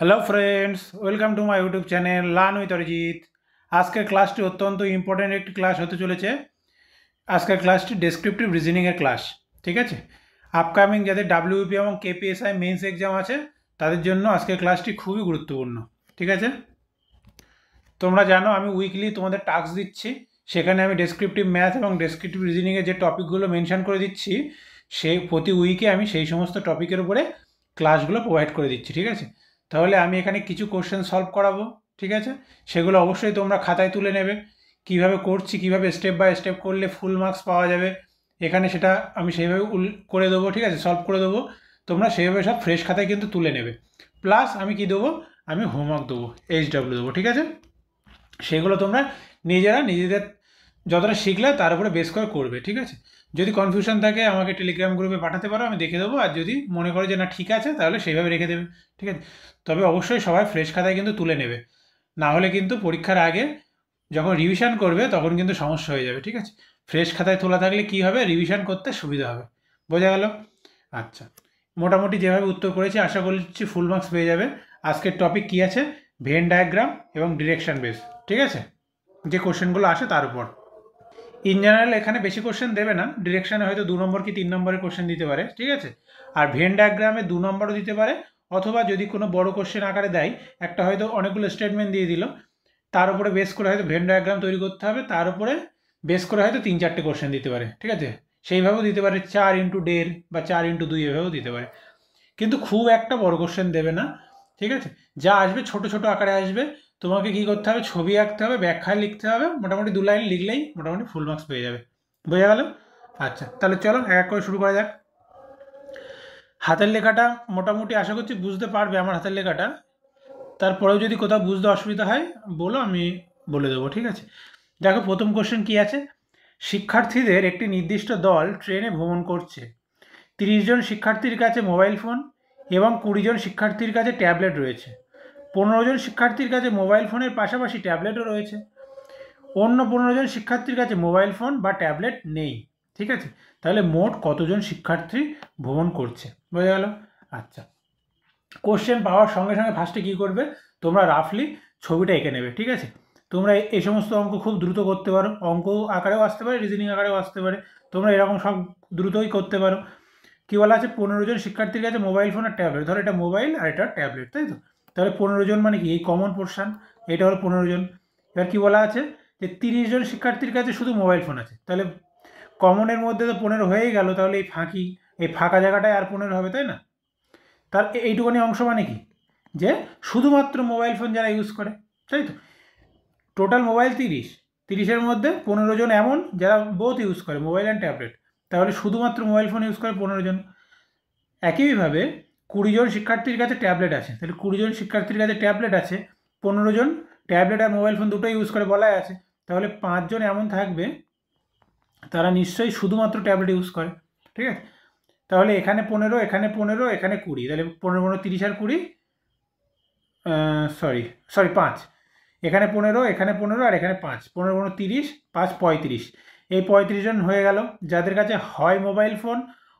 Hello friends, welcome to my YouTube channel learn with Arijit. আজকের ক্লাসটি অত্যন্ত ইম্পর্টেন্ট একটি ক্লাস হতে চলেছে। আজকের ক্লাসটি ডেসক্রিপটিভ রিজনিংয়ের ক্লাস। ঠিক আছে, আপকামিং যাদের ডাব্লিউপি এবং কেপিএসআই মেন্স এক্সাম আছে তাদের জন্য আজকের ক্লাসটি খুবই গুরুত্বপূর্ণ। ঠিক আছে, তোমরা জানো আমি উইকলি তোমাদের টাস্ক দিচ্ছি, সেখানে আমি ডেসক্রিপটিভ ম্যাথ এবং ডেসক্রিপটিভ রিজনিংয়ের যে টপিকগুলো মেনশন করে দিচ্ছি সেই প্রতি উইকে আমি সেই সমস্ত টপিকের উপরে ক্লাসগুলো প্রোভাইড করে দিচ্ছি। ঠিক আছে, তাহলে আমি এখানে কিছু কোশ্চেন সলভ করাবো। ঠিক আছে, সেগুলো অবশ্যই তোমরা খাতায় তুলে নেবে, কিভাবে করছি, কিভাবে স্টেপ বাই স্টেপ করলে ফুল মার্কস পাওয়া যাবে এখানে সেটা আমি সেইভাবে করে দেবো। ঠিক আছে, সলভ করে দেবো, তোমরা সেইভাবে সব ফ্রেশ খাতায় কিন্তু তুলে নেবে। প্লাস আমি কি দেবো, আমি হোমওয়ার্ক দেবো, HW দেবো। ঠিক আছে, সেগুলো তোমরা নিজেদের যতটা শিখলে তার উপরে বেস করে করবে। ঠিক আছে, যদি কনফিউশন থাকে আমাকে টেলিগ্রাম গ্রুপে পাঠাতে পারো, আমি দেখে দেবো। আর যদি মনে করো যে না ঠিক আছে তাহলে সেইভাবে রেখে দেবে। ঠিক আছে, তবে অবশ্যই সবাই ফ্রেশ খাতায় কিন্তু তুলে নেবে, না হলে কিন্তু পরীক্ষার আগে যখন রিভিশন করবে তখন কিন্তু সমস্যা হয়ে যাবে। ঠিক আছে, ফ্রেশ খাতায় তোলা থাকলে কি হবে, রিভিশন করতে সুবিধা হবে। বোঝা গেল? আচ্ছা, মোটামুটি যেভাবে উত্তর করেছি আশা করছি ফুল মার্কস পেয়ে যাবে। আজকের টপিক কি আছে, ভেন ডায়াগ্রাম এবং ডিরেকশন বেস। ঠিক আছে, যে কোশ্চেনগুলো আসে তার উপর। ইন জেনারেল এখানে বেশি কোশ্চেন দেবে না, ডিরেকশানে হয়তো 2 নম্বর কি 3 নম্বরের কোশ্চেন দিতে পারে। ঠিক আছে, আর ভেন ডায়াগ্রামে 2 নম্বরও দিতে পারে, অথবা যদি কোনো বড় কোশ্চেন আকারে দেয়, একটা হয়তো অনেকগুলো স্টেটমেন্ট দিয়ে দিল, তার উপরে বেস করে হয়তো ভেন ডায়াগ্রাম তৈরি করতে হবে, তার উপরে বেস করে হয়তো 3-4টে কোশ্চেন দিতে পারে। ঠিক আছে, সেইভাবেও দিতে পারে, 4x1.5 বা 4x2 এভাবেও দিতে পারে, কিন্তু খুব একটা বড় কোশ্চেন দেবে না। ঠিক আছে, যা আসবে ছোট ছোট আকারে আসবে, তোমাকে কি করতে হবে, ছবি আঁকতে হবে, ব্যাখ্যায় লিখতে হবে, মোটামুটি 2 লাইন লিখলেই মোটামুটি ফুল মার্কস পেয়ে যাবে। বোঝা গেল? আচ্ছা, তাহলে চলো এক এক করে শুরু করা যাক। হাতের লেখাটা মোটামুটি আশা করছি বুঝতে পারবে আমার হাতের লেখাটা, তারপরেও যদি কোথাও বুঝতে অসুবিধা হয় বলো, আমি বলে দেবো। ঠিক আছে, দেখো প্রথম কোশ্চেন কি আছে, শিক্ষার্থীদের একটি নির্দিষ্ট দল ট্রেনে ভ্রমণ করছে। 30 জন শিক্ষার্থীর কাছে মোবাইল ফোন এবং 20 জন শিক্ষার্থীর কাছে ট্যাবলেট রয়েছে। 15 জন শিক্ষার্থীর কাছে মোবাইল ফোনের পাশাপাশি ট্যাবলেটও রয়েছে। অন্য 15 জন শিক্ষার্থীর কাছে মোবাইল ফোন বা ট্যাবলেট নেই। ঠিক আছে, তাহলে মোট কতজন শিক্ষার্থী ভ্রমণ করছে, বোঝা গেল? আচ্ছা, কোশ্চেন পাওয়ার সঙ্গে সঙ্গে ফার্স্টে কী করবে, তোমরা রাফলি ছবিটা এঁকে নেবে। ঠিক আছে, তোমরা এই সমস্ত অঙ্ক খুব দ্রুত করতে পারো, অঙ্ক আকারেও আসতে পারে, রিজনিং আকারেও আসতে পারে, তোমরা এরকম সব দ্রুতই করতে পারো। কী বলা আছে, 15 জন শিক্ষার্থীর কাছে মোবাইল ফোন আর ট্যাবলেট, ধরো এটা মোবাইল আর এটা ট্যাবলেট, তাই তো? তাহলে 15 জন মানে কি, এই কমন পোর্শন, এটা হলো 15 জন। এবার কী বলা আছে, যে 30 জন শিক্ষার্থীর কাছে শুধু মোবাইল ফোন আছে, তাহলে কমনের মধ্যে তো 15 হয়েই গেল, তাহলে এই ফাঁকা জায়গাটায় আর 15 হবে, তাই না? তার এইটুকুনি অংশ মানে কি, যে শুধুমাত্র মোবাইল ফোন যারা ইউজ করে, তাই তো? টোটাল মোবাইল 30-30-এর মধ্যে 15 জন এমন যারা বোথ ইউজ করে, মোবাইল অ্যান্ড ট্যাবলেট, তাহলে শুধুমাত্র মোবাইল ফোন ইউজ করে 15 জন। একইভাবে 20 জন শিক্ষার্থীর কাছে ট্যাবলেট আছে, তাহলে 20 জন শিক্ষার্থীর কাছে ট্যাবলেট আছে, 15 জন ট্যাবলেট আর মোবাইল ফোন দুটোই ইউজ করে বলাই আছে, তাহলে 5 জন এমন থাকবে তারা নিশ্চয়ই শুধুমাত্র ট্যাবলেট ইউজ করে। ঠিক আছে, তাহলে এখানে 15, এখানে 15, এখানে 20, তাহলে 15 30 আর 20, সরি 5, এখানে 15, এখানে 15 আর এখানে 5, 15 30, 5 35, এই 35 জন হয়ে গেল যাদের কাছে হয় মোবাইল ফোন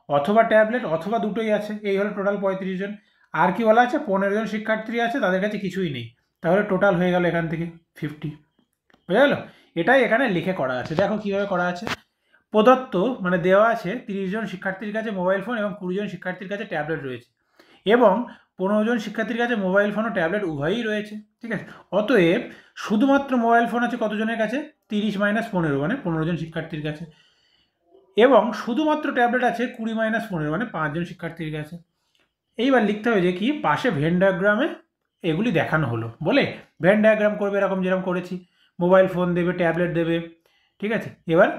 অথবা ট্যাবলেট অথবা দুটোই আছে, এই হলো টোটাল 35 জন। আর কি বলা আছে, 15 জন শিক্ষার্থী আছে তাদের কাছে কিছুই নেই, তাহলে টোটাল হয়ে গেল এখান থেকে 50। বুঝা গেল? এটাই এখানে লিখে করা আছে, দেখো কীভাবে করা আছে। প্রদত্ত মানে দেওয়া আছে 30 জন শিক্ষার্থীর কাছে মোবাইল ফোন এবং 20 জন শিক্ষার্থীর কাছে ট্যাবলেট রয়েছে, এবং 15 জন শিক্ষার্থীর কাছে মোবাইল ফোন ও ট্যাবলেট উভয়ই রয়েছে। ঠিক আছে, অতএব শুধুমাত্র মোবাইল ফোন আছে কতজনের কাছে, 30 - 15 মানে 15 জন শিক্ষার্থীর কাছে, এবং শুধুমাত্র ট্যাবলেট আছে 20 - 15 মানে 5 জন শিক্ষার্থীর কাছে। এইবার লিখতে হবে যে কি, পাশে ভেন ডায়াগ্রামে এগুলি দেখানো হলো বলে ভেন ডায়াগ্রাম করবে, এরকম যেরকম করেছি, মোবাইল ফোন দেবে, ট্যাবলেট দেবে। ঠিক আছে, এবার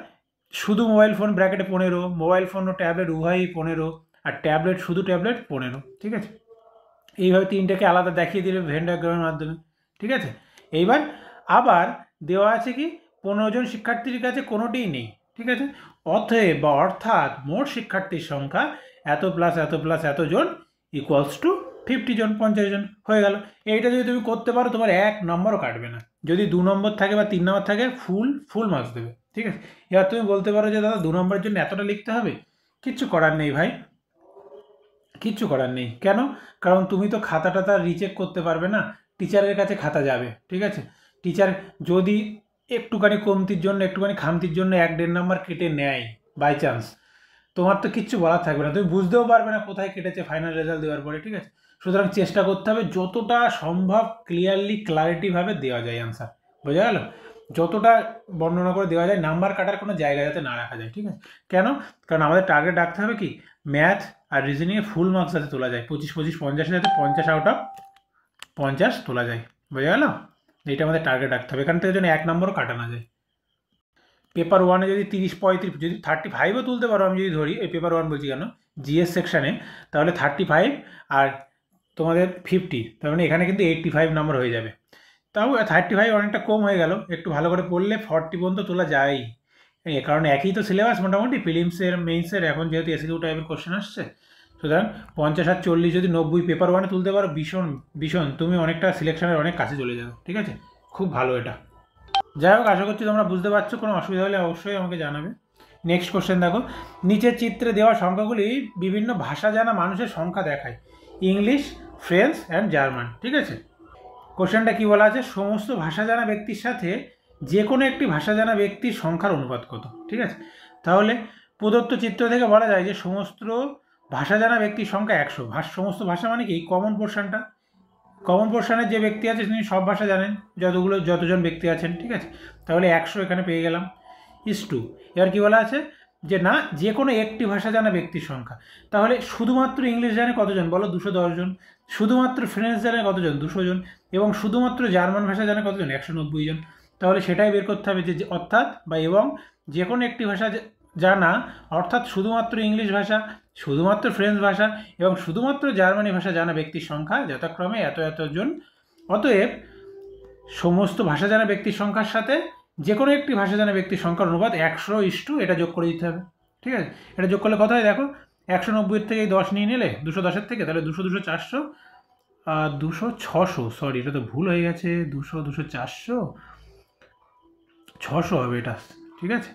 শুধু মোবাইল ফোন ব্র্যাকেটে 15, মোবাইল ফোন ও ট্যাবলেট উভয়ই 15, আর ট্যাবলেট শুধু ট্যাবলেট 15। ঠিক আছে, এইভাবে তিনটাকে আলাদা দেখিয়ে দিলে ভেন ডায়াগ্রামের মাধ্যমে। ঠিক আছে, এইবার আবার দেওয়া আছে কি, 15 জন শিক্ষার্থীর কাছে কোনোটিই নেই। ঠিক আছে, অতএব বা অর্থাৎ মোট শিক্ষার্থীর সংখ্যা এত প্লাস এত প্লাস এতজন ইকুয়ালস টু 50 জন, 50 জন হয়ে গেল। এইটা যদি তুমি করতে পারো তোমার 1 নম্বরও কাটবে না, যদি 2 নম্বর থাকে বা 3 নম্বর থাকে ফুল মার্কস দেবে। ঠিক আছে, এবার তুমি বলতে পারো যে দাদা 2 নম্বরের জন্য এতটা লিখতে হবে, কিচ্ছু করার নেই ভাই, কিচ্ছু করার নেই। কেন? কারণ তুমি তো খাতা টাতা রিচেক করতে পারবে না, টিচারের কাছে খাতা যাবে, ঠিক আছে? টিচার যদি একটুখানি কমতির জন্য, একটুখানি খামতির জন্য 1-1.5 নাম্বার কেটে নেয় বাই চান্স, তোমার তো কিচ্ছু বলার থাকবে না, তুমি বুঝতেও পারবে না কোথায় কেটেছে ফাইনাল রেজাল্ট দেওয়ার পরে, ঠিক আছে? সুতরাং চেষ্টা করতে হবে যতটা সম্ভব ক্লারিটিভাবে দেওয়া যায় অ্যান্সার, বোঝা গেল? যতটা বর্ণনা করে দেওয়া যায়, নাম্বার কাটার কোনো জায়গা যাতে না রাখা যায়, ঠিক আছে? কেন? কারণ আমাদের টার্গেট রাখতে হবে কি, ম্যাথ আর রিজনিংয়ে ফুল মার্কস যাতে তোলা যায়, 25-25 50 যাতে 50 আউট অফ 50 তোলা যায়, বোঝা গেল? এইটা আমাদের টার্গেট রাখতে হবে, এখান থেকে যেন 1 নম্বরও কাটা না যায়। পেপার ওয়ানে যদি 30-35, যদি 35ও তুলতে পারো, আমি যদি ধরি, এই পেপার ওয়ান বলছি কেন, জিএস সেকশানে, তাহলে 35 আর তোমাদের 50, তার মানে এখানে কিন্তু 85 নম্বর হয়ে যাবে। তাও 35 অনেকটা কম হয়ে গেল, একটু ভালো করে পড়লে 40 পর্যন্ত তোলা যায়, কারণ একই তো সিলেবাস মোটামুটি, ফিলিমসের মেইনসের, এখন যেহেতু এসিকিউ টাইপের কোশ্চেন আসছে, সুতরাং 50 আর 40 যদি 90 পেপার ওয়ানে তুলতে পারো, ভীষণ ভীষণ তুমি অনেকটা সিলেকশনের অনেক কাছে চলে যাবে, ঠিক আছে? খুব ভালো এটা। যাই হোক, আশা করছি তোমরা বুঝতে পারছো, কোনো অসুবিধা হলে অবশ্যই আমাকে জানাবে। নেক্সট কোশ্চেন দেখো, নিচের চিত্রে দেওয়া সংখ্যাগুলি বিভিন্ন ভাষা জানা মানুষের সংখ্যা দেখায়, ইংলিশ, ফ্রেঞ্চ অ্যান্ড জার্মান, ঠিক আছে? কোশ্চেনটা কি বলা আছে, সমস্ত ভাষা জানা ব্যক্তির সাথে যে কোনো একটি ভাষা জানা ব্যক্তির সংখ্যার অনুপাত কত, ঠিক আছে? তাহলে প্রদত্ত চিত্র থেকে বলা যায় যে সমস্ত ভাষা জানা ব্যক্তির সংখ্যা 100। সমস্ত ভাষা মানে কি, কমন পোর্শনটা, কমন পোর্শনের যে ব্যক্তি আছে তিনি সব ভাষা জানেন, যতজন ব্যক্তি আছেন, ঠিক আছে? তাহলে 100 এখানে পেয়ে গেলাম, *2। এবার কি বলা আছে যে না, যে কোনো একটি ভাষা জানা ব্যক্তির সংখ্যা, তাহলে শুধুমাত্র ইংলিশ জানে কতজন বলো, 210 জন, শুধুমাত্র ফ্রেঞ্চ জানে কতজন, 200 জন, এবং শুধুমাত্র জার্মান ভাষা জানে কতজন, 190 জন। তাহলে সেটাই বের করতে হবে যে অর্থাৎ বা এবং যে কোনো একটি ভাষা জানা, অর্থাৎ শুধুমাত্র ইংলিশ ভাষা, শুধুমাত্র ফ্রেঞ্চ ভাষা এবং শুধুমাত্র জার্মানি ভাষা জানা ব্যক্তির সংখ্যা যথাক্রমে এতজন। অতএব সমস্ত ভাষা জানা ব্যক্তির সংখ্যার সাথে যে কোনো একটি ভাষা জানা ব্যক্তির সংখ্যার অনুপাত 100:, এটা যোগ করে দিতে হবে, ঠিক আছে? এটা যোগ করলে কত হয় দেখো, 190 থেকে 10 নিয়ে নিলে 210 থেকে, তাহলে 200 200 400, 200 600, সরি এটা তো ভুল হয়ে গেছে, 200 200 400 600 হবে এটা, ঠিক আছে?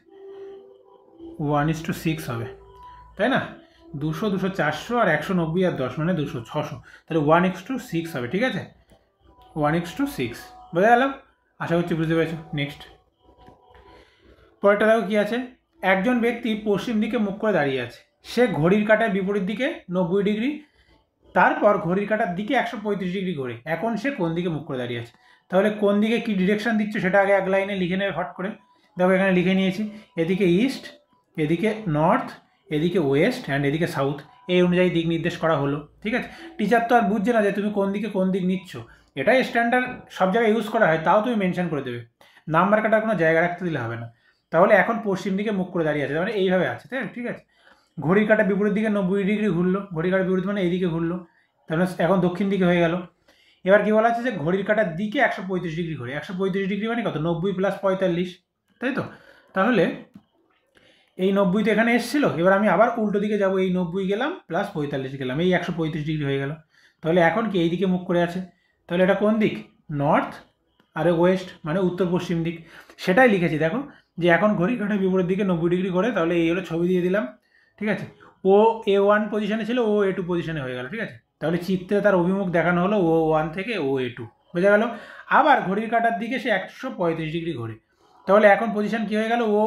1:6 হবে, তাই না? 200 200 400 আর 190 আর 10 মানে 200 600, তাহলে 1:6 হবে, ঠিক আছে? 1:6, বোঝা গেল? আশা করছি বুঝতে পেরেছো। নেক্সট পরেরটা দেখো কি আছে, একজন ব্যক্তি পশ্চিম দিকে মুখ করে দাঁড়িয়ে আছে, সে ঘড়ির কাঁটার বিপরীত দিকে 90 ডিগ্রি, তারপর ঘড়ির কাঁটার দিকে 135 ডিগ্রি ঘোরে, এখন সে কোন দিকে মুখ করে দাঁড়িয়ে আছে? তাহলে কোন দিকে কি ডিরেকশন দিচ্ছে সেটা আগে এক লাইনে লিখে নেবে ফট করে। দেখো এখানে লিখে নিয়েছি, এদিকে ইস্ট, এদিকে নর্থ, এদিকে ওয়েস্ট অ্যান্ড এদিকে সাউথ, এই অনুযায়ী দিক নির্দেশ করা হলো, ঠিক আছে? টিচার তো আর বুঝছে না যে তুমি কোন দিক নিচ্ছ, এটাই স্ট্যান্ডার্ড সব জায়গায় ইউজ করা হয়, তাও তুমি মেনশন করে দেবে, নাম্বার কাটার কোনো জায়গা রাখতে দিলে হবে না। তাহলে এখন পশ্চিম দিকে মুখ করে দাঁড়িয়ে আছে, মানে এইভাবে আছে, তাই ঠিক আছে? ঘড়ির কাঁটা বিপরীত দিকে 90 ডিগ্রি ঘুরলো, ঘড়ির কাঁটা বিপরীত মানে এইদিকে ঘুরলো, তাহলে এখন দক্ষিণ দিকে হয়ে গেল। এবার কি বলা আছে যে ঘড়ির কাঁটার দিকে 135 ডিগ্রি ঘোরে, 135 ডিগ্রি মানে কত, 90 + 45, তাই তো? তাহলে এই 90 তো এখানে এসেছিল, এবার আমি আবার উল্টো দিকে যাব, এই 90 গেলাম প্লাস 45 গেলাম, এই 135 ডিগ্রি হয়ে গেল। তাহলে এখন কি এই দিকে মুখ করে আছে, তাহলে এটা কোন দিক, নর্থ, আর ওয়েস্ট মানে উত্তর পশ্চিম দিক, সেটাই লিখেছি দেখো, যে এখন ঘড়ির কাঁটার বিপরীত দিকে 90 ডিগ্রি করে, তাহলে এই হলো ছবি দিয়ে দিলাম, ঠিক আছে? ও A1 পজিশনে ছিল, ও A2 পজিশনে হয়ে গেল, ঠিক আছে? তাহলে চিত্রে তার অভিমুখ দেখানো হলো O1 থেকে O A2, বোঝা গেল? আবার ঘড়ির কাঁটার দিকে সে 135 ডিগ্রি ঘোরে, তাহলে এখন পজিশন কী হয়ে গেল, ও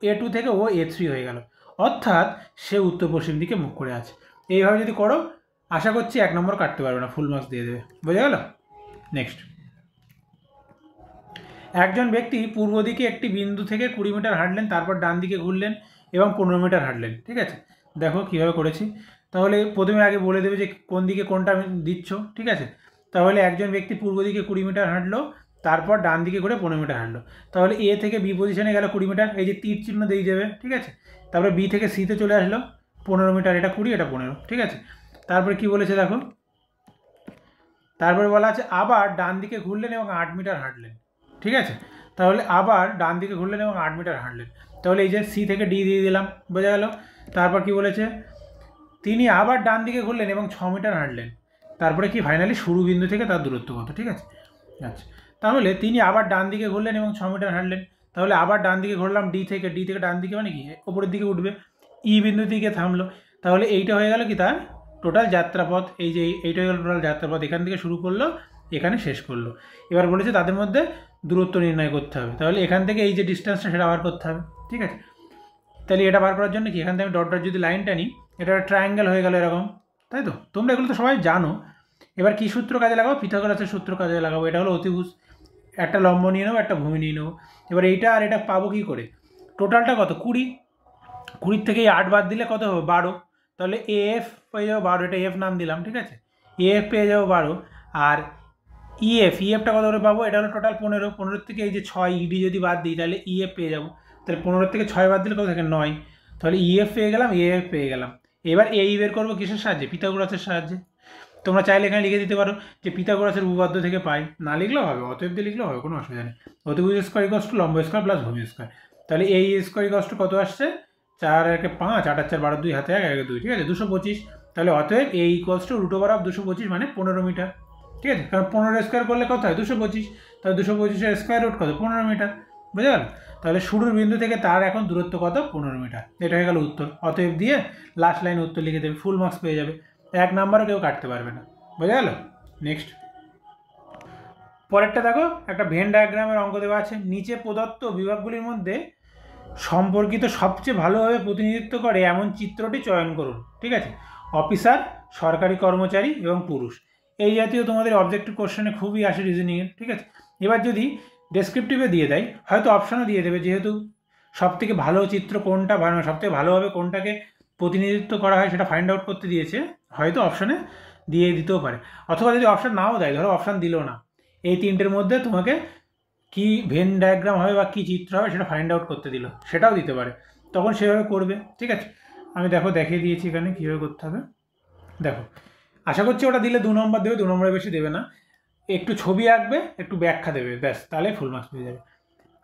A2 থেকে ও A3 হয়ে গেল, অর্থাৎ সে উত্তর পশ্চিম দিকে মুখ করে আছে। এইভাবে যদি করো, আশা করছি 1 নম্বর কাটতে পারবে না, ফুল মার্কস দিয়ে দেবে, বোঝা গেল? নেক্সট, একজন ব্যক্তি পূর্ব দিকে একটি বিন্দু থেকে 20 মিটার হাঁটলেন, তারপর ডান দিকে ঘুরলেন এবং 15 মিটার হাঁটলেন, ঠিক আছে? দেখো কীভাবে করেছি, তাহলে প্রথমে আগে বলে দেবে যে কোন দিকে কোনটা দিচ্ছ, ঠিক আছে? তাহলে একজন ব্যক্তি পূর্ব দিকে 20 মিটার হাঁটলো, তারপর ডান দিকে করে 15 মিটার হাঁটলো, তাহলে এ থেকে বি পজিশনে গেল 20 মিটার, এই যে তীর চিহ্ন দিয়ে যাবে, ঠিক আছে? তারপরে বি থেকে সিতে চলে আসলো 15 মিটার, এটা 20 এটা 15, ঠিক আছে? তারপরে কি বলেছে দেখো, তারপরে বলা আছে আবার ডান দিকে ঘুরলেন এবং 8 মিটার হাঁটলেন, ঠিক আছে? তাহলে আবার ডান দিকে ঘুরলেন এবং 8 মিটার হাঁটলেন, তাহলে এই যে সি থেকে ডি দিয়ে দিলাম, বোঝা গেল? তারপর কি বলেছে, তিনি আবার ডান দিকে ঘুরলেন এবং 6 মিটার হাঁটলেন, তারপরে কি ফাইনালি শুরু বিন্দু থেকে তার দূরত্ব কত, ঠিক আছে? আচ্ছা, তাহলে তিনি আবার ডান দিকে ঘুরলেন এবং 6 মিটার হাঁটলেন, তাহলে আবার ডান দিকে ঘুরলাম, ডি থেকে ডান দিকে মানে কি ওপরের দিকে উঠবে, ই বিন্দু দিকে থামলো, তাহলে এইটা হয়ে গেল কি তার টোটাল যাত্রাপথ, এই যে এইটাই হলো টোটাল যাত্রাপথ, এখান থেকে শুরু করলো এখানে শেষ করলো। এবার বলেছে তাদের মধ্যে দূরত্ব নির্ণয় করতে হবে, তাহলে এখান থেকে এই যে ডিস্টেন্সটা সেটা বার করতে হবে। ঠিক আছে, তাহলে এটা বার করার জন্য কি, এখান থেকে আমি ডট ডট যদি লাইনটা নিই, এটা ট্রায়াঙ্গেল হয়ে গেল এরকম, তাই তো? তোমরা এগুলো তো সবাই জানো। এবার কি সূত্র কাজে লাগাবো? পিথাগোরাসের সূত্র কাজে লাগাবো। এটা হলো অতিভুজ, একটা লম্ব নিয়ে নেবো, একটা ভূমি নিয়ে নেবো। এবার এইটা আর এটা পাবো কী করে? টোটালটা কত? 20, 20 থেকে 8 বাদ দিলে কত হবে? 12। তাহলে এএফ পেয়ে যাবো 12, এটা এফ নাম দিলাম। ঠিক আছে, এএফ পেয়ে যাবো 12। আর ইএফটা কত করে পাবো? এটা হলো টোটাল 15, 15 থেকে এই যে 6 ইডি যদি বাদ দিই তাহলে ইএফ পেয়ে যাবো। তাহলে 15 থেকে 6 বাদ দিলে কত থাকে? 9। তাহলে ইএফ পেয়ে গেলাম, এএফ পেয়ে গেলাম। এবার এই বের করবো কিসের সাহায্যে? পিথাগোরাসের সাহায্যে। তোমরা চাইলে এখানে লিখে দিতে পারো যে পিথাগোরাসের উপপাদ্য থেকে পাই, না লিখলেও হবে, অতএব দিয়ে লিখলেও হবে, কোনো অসুবিধা নেই। অতিভুজ স্কোয়ার ইকুয়ালস টু লম্ব স্কোয়ার প্লাস ভূমি স্কোয়ার। তাহলে এই স্কোয়ার ইকুয়ালস টু কত আসছে? 4 একে 5, 8 আর 4 12, 2 হাতে 1 1 2, ঠিক আছে, 225। তাহলে অতএব এই ইকুয়ালস টু √ওভার 225 মানে 15 মিটার। ঠিক আছে, কারণ 15 স্কোয়ার করলে কত হয়? 225। তাহলে 225-এর স্কোয়ার রুট কত? 15 মিটার। বুঝে গেল? তাহলে শুরুর বিন্দু থেকে তার এখন দূরত্ব কত? 15 মিটার। এটা হয়ে গেল উত্তর। অতএব দিয়ে লাস্ট লাইন উত্তর লিখে দেবে, ফুল মার্কস পেয়ে যাবে। 1 নাম্বারও কেউ কাটতে পারবে না। বোঝা গেল? নেক্সট, পরেরটা দেখো, একটা ভেন ডায়াগ্রামের অঙ্ক দেওয়া আছে। নিচে প্রদত্ত বিভাগগুলির মধ্যে সম্পর্কিত সবচেয়ে ভালোভাবে প্রতিনিধিত্ব করে এমন চিত্রটি চয়ন করুন। ঠিক আছে, অফিসার, সরকারি কর্মচারী এবং পুরুষ, এই জাতীয় তোমাদের অবজেক্টিভ কোশ্চেনে খুবই আসে রিজনিংয়ের। ঠিক আছে, এবার যদি ডেসক্রিপটিভে দিয়ে দেয়, হয়তো অপশানও দিয়ে দেবে, যেহেতু সবথেকে ভালো চিত্র কোনটা, সবথেকে ভালোভাবে কোনটাকে প্রতিনিধিত্ব করা হয় সেটা ফাইন্ড আউট করতে দিয়েছে, হয়তো অপশানে দিয়ে দিতেও পারে। অথবা যদি অপশান নাও দেয়, ধরো অপশান দিল না, এই তিনটের মধ্যে তোমাকে কি ভেন ডায়াগ্রাম হবে বা কী চিত্র হবে সেটা ফাইন্ড আউট করতে দিল, সেটাও দিতে পারে, তখন সেভাবে করবে। ঠিক আছে, আমি দেখো দেখিয়ে দিয়েছি এখানে কীভাবে করতে হবে। দেখো, আশা করছি ওটা দিলে 2 নম্বর দেবে, 2 নম্বরের বেশি দেবে না। একটু ছবি আঁকবে, একটু ব্যাখ্যা দেবে, ব্যাস, তাহলে ফুল মার্কস পেয়ে যাবে।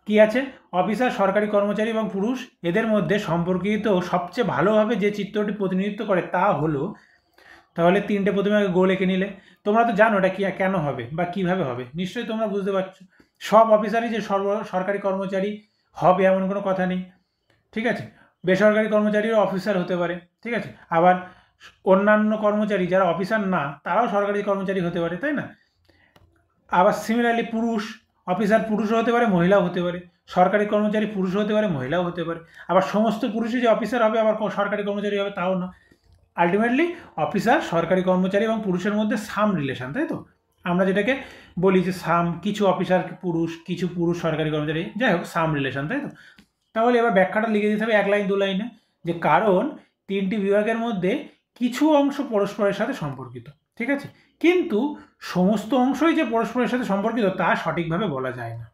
কি আছে? অফিসার, সরকারি কর্মচারী এবং পুরুষ, এদের মধ্যে সম্পর্কিত সবচেয়ে ভালোভাবে যে চিত্রটি প্রতিনিধিত্ব করে তা হলো, তাহলে 3টে প্রথমে আগে গোল এঁকে নিলে। তোমরা তো জানো এটা কি কেন হবে বা কিভাবে হবে, নিশ্চয়ই তোমরা বুঝতে পারছো। সব অফিসারই যে সরকারি কর্মচারী হবে এমন কোনো কথা নেই। ঠিক আছে, বেসরকারি কর্মচারীও অফিসার হতে পারে। ঠিক আছে, আবার অন্যান্য কর্মচারী যারা অফিসার না তারাও সরকারি কর্মচারী হতে পারে, তাই না? আবার সিমিলারলি পুরুষ অফিসার পুরুষও হতে পারে, মহিলাও হতে পারে। সরকারি কর্মচারী পুরুষও হতে পারে, মহিলাও হতে পারে। আবার সমস্ত পুরুষই যে অফিসার হবে আবার সরকারি কর্মচারী হবে তাও না। আলটিমেটলি অফিসার, সরকারি কর্মচারী এবং পুরুষের মধ্যে সাম রিলেশন, তাই তো? আমরা যেটাকে বলি যে সাম, কিছু অফিসার পুরুষ, কিছু পুরুষ সরকারি কর্মচারী, যাই হোক সাম রিলেশন, তাই তো? তাহলে এবার ব্যাখ্যাটা লিখে দিতে হবে 1 লাইন 2 লাইনে, যে কারণ 3টি বিভাগের মধ্যে কিছু অংশ পরস্পরের সাথে সম্পর্কিত। ঠিক আছে, কিন্তু সমস্ত অংশই যে পরস্পরের সাথে সম্পর্কিত তা সঠিকভাবে বলা যায় না।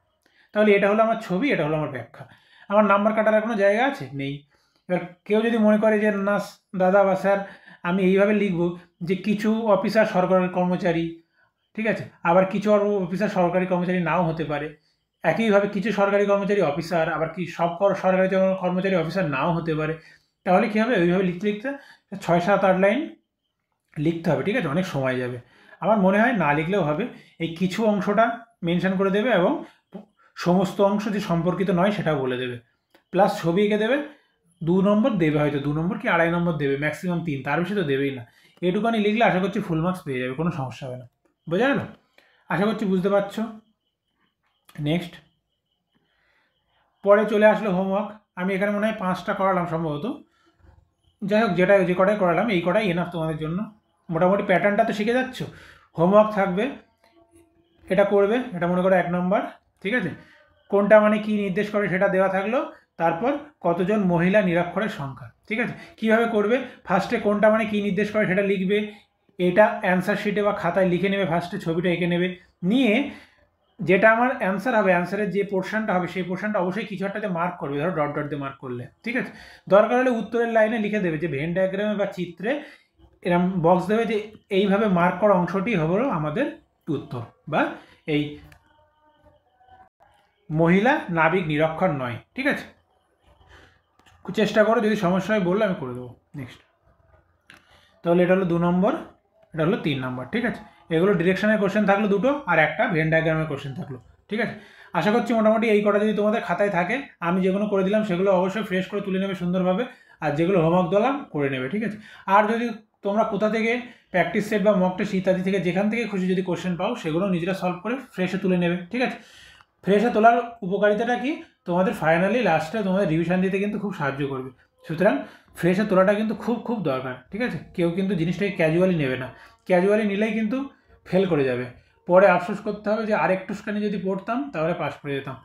তাহলে এটা হলো আমার ছবি, এটা হলো আমার ব্যাখ্যা। আমার নাম্বার কাটার কোনো জায়গা আছে? নেই। এবার কেউ যদি মনে করে যে না দাদা বা স্যার আমি এইভাবে লিখব যে কিছু অফিসার সরকারি কর্মচারী, ঠিক আছে, আবার কিছু অফিসার সরকারি কর্মচারী নাও হতে পারে, একইভাবে কিছু সরকারি কর্মচারী অফিসার, আবার কি সব সরকারি কর্মচারী অফিসার নাও হতে পারে, তাহলে কী হবে? ওইভাবে লিখতে লিখতে 6, 7, 8 লাইন লিখতে হবে। ঠিক আছে, অনেক সময় যাবে। আমার মনে হয় না লিখলেও হবে, এই কিছু অংশটা মেনশন করে দেবে এবং সমস্ত অংশ যে সম্পর্কিত নয় সেটাও বলে দেবে, প্লাস ছবি এঁকে দেবে। 2 নম্বর দেবে, হয়তো 2 নম্বর কি 2.5 নম্বর দেবে, ম্যাক্সিমাম 3, তার বেশি তো দেবেই না। এটুকানি লিখলে আশা করছি ফুল মার্কস পেয়ে যাবে, কোনো সমস্যা হবে না। বোঝা গেল? আশা করছি বুঝতে পারছো। নেক্সট, পরে চলে আসলো হোমওয়ার্ক। আমি এখানে মনে হয় 5টা করালাম সম্ভবত, যাই হোক যে কটাই করালাম এই কটাই এনাফ তোমাদের জন্য। মোটামুটি প্যাটার্নটা তো শিখে যাচ্ছ। হোমওয়ার্ক থাকবে, এটা করবে, এটা মনে করো 1 নম্বর। ঠিক আছে, কোনটা মানে কি নির্দেশ করে সেটা দেওয়া থাকলো, তারপর কতজন মহিলা নিরক্ষরের সংখ্যা। ঠিক আছে, কিভাবে করবে? ফার্স্টে কোনটা মানে কি নির্দেশ করে সেটা লিখবে, এটা অ্যান্সার শিটে বা খাতায় লিখে নেবে, ফার্স্টে ছবিটা এঁকে নেবে, নিয়ে যেটা আমার অ্যান্সার হবে, অ্যান্সারের যে পোর্শনটা হবে সেই পোর্শনটা অবশ্যই কিছু একটাতে মার্ক করবে, ধরো ডট ডট দিয়ে মার্ক করলে। ঠিক আছে, দরকার হলে উত্তরের লাইনে লিখে দেবে যে ভেন ডায়াগ্রামে বা চিত্রে এরকম বক্স দেবে যে এইভাবে মার্ক করা অংশটি হলো আমাদের উত্তর, বা এই মহিলা নাবিক নিরক্ষর নয়। ঠিক আছে, চেষ্টা করো, যদি সমস্যা হয় বললে আমি করে দেবো। নেক্সট, তাহলে এটা হলো 2 নম্বর, এটা হলো 3 নম্বর। ঠিক আছে, এগুলো ডিরেকশনের কোশ্চেন থাকলো 2টো, আর একটা ভেন ডায়াগ্রামের কোশ্চেন থাকলো। ঠিক আছে, আশা করছি মোটামুটি এই কটা যদি তোমাদের খাতায় থাকে, আমি যেগুলো করে দিলাম সেগুলো অবশ্যই ফ্রেশ করে তুলে নেবে সুন্দরভাবে, আর যেগুলো হোমওয়ার্ক দিলাম করে নেবে। ঠিক আছে, আর যদি তোমরা কোথা থেকে প্র্যাকটিস সেট বা মক টেস্ট ইত্যাদি থেকে যেখান থেকে খুশি যদি কোশ্চেন পাও সেগুলো নিজেরা সলভ করে ফ্রেশে তুলে নেবে, ঠিক আছে। ফ্রেশে তোলার উপকারিতাটা কি, তোমাদের ফাইনালি লাস্টে তোমাদের রিভিশন দিতে কিন্তু খুব সাহায্য করবে। সুতরাং ফ্রেশে তোলাটা কিন্তু খুব খুব দরকার, ঠিক আছে। কেউ কিন্তু জিনিসটাকে ক্যাজুয়ালি নেবে না, ক্যাজুয়ালি নিলেই কিন্তু ফেল করে যাবে, পরে আফসোস করতে হবে যে আরেকটুখানি যদি পড়তাম তাহলে পাস করে যেতাম,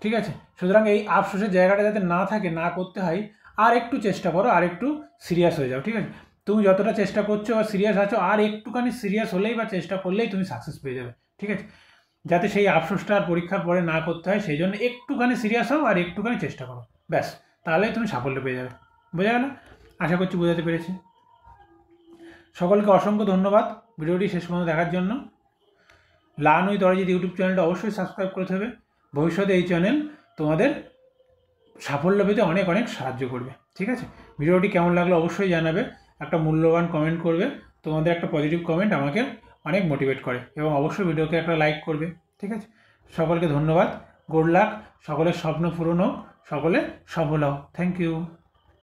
ঠিক আছে। সুতরাং এই আফসোসের জায়গাটা যাতে না থাকে, না করতে হয়, আর একটু চেষ্টা করো, আর একটু সিরিয়াস হয়ে যাও, ঠিক আছে। তুমি যতটা চেষ্টা করছো বা সিরিয়াস আছো, আর একটুখানি সিরিয়াস হলেই বা চেষ্টা করলেই তুমি সাকসেস পেয়ে যাবে, ঠিক আছে। যাতে সেই আফসোসটা আর পরীক্ষার পরে না করতে হয় সেই জন্য একটুখানি সিরিয়াস হও আর একটুখানি চেষ্টা করো, ব্যাস, তাহলেই তুমি সাফল্য পেয়ে যাবে। বোঝা গেল? আশা করছি বোঝাতে পেরেছি। সকলকে অসংখ্য ধন্যবাদ ভিডিওটি শেষ পর্যন্ত দেখার জন্য। লার্ন উইথ অরিজিৎ ইউটিউব চ্যানেলটা অবশ্যই সাবস্ক্রাইব করতে হবে। ভবিষ্যতে এই চ্যানেল তোমাদের সাফল্য পেতে অনেক অনেক সাহায্য করবে, ঠিক আছে। ভিডিওটি কেমন লাগলো অবশ্যই জানাবে, একটা মূল্যবান কমেন্ট করবে। তোমাদের একটা পজিটিভ কমেন্ট আমাকে অনেক মোটিভেট করে, এবং অবশ্যই ভিডিওকে একটা লাইক করবে, ঠিক আছে। সকলকে ধন্যবাদ, গুড লাক, সকলের স্বপ্ন পূরণ হোক, সকলে সফল হোক। Thank you.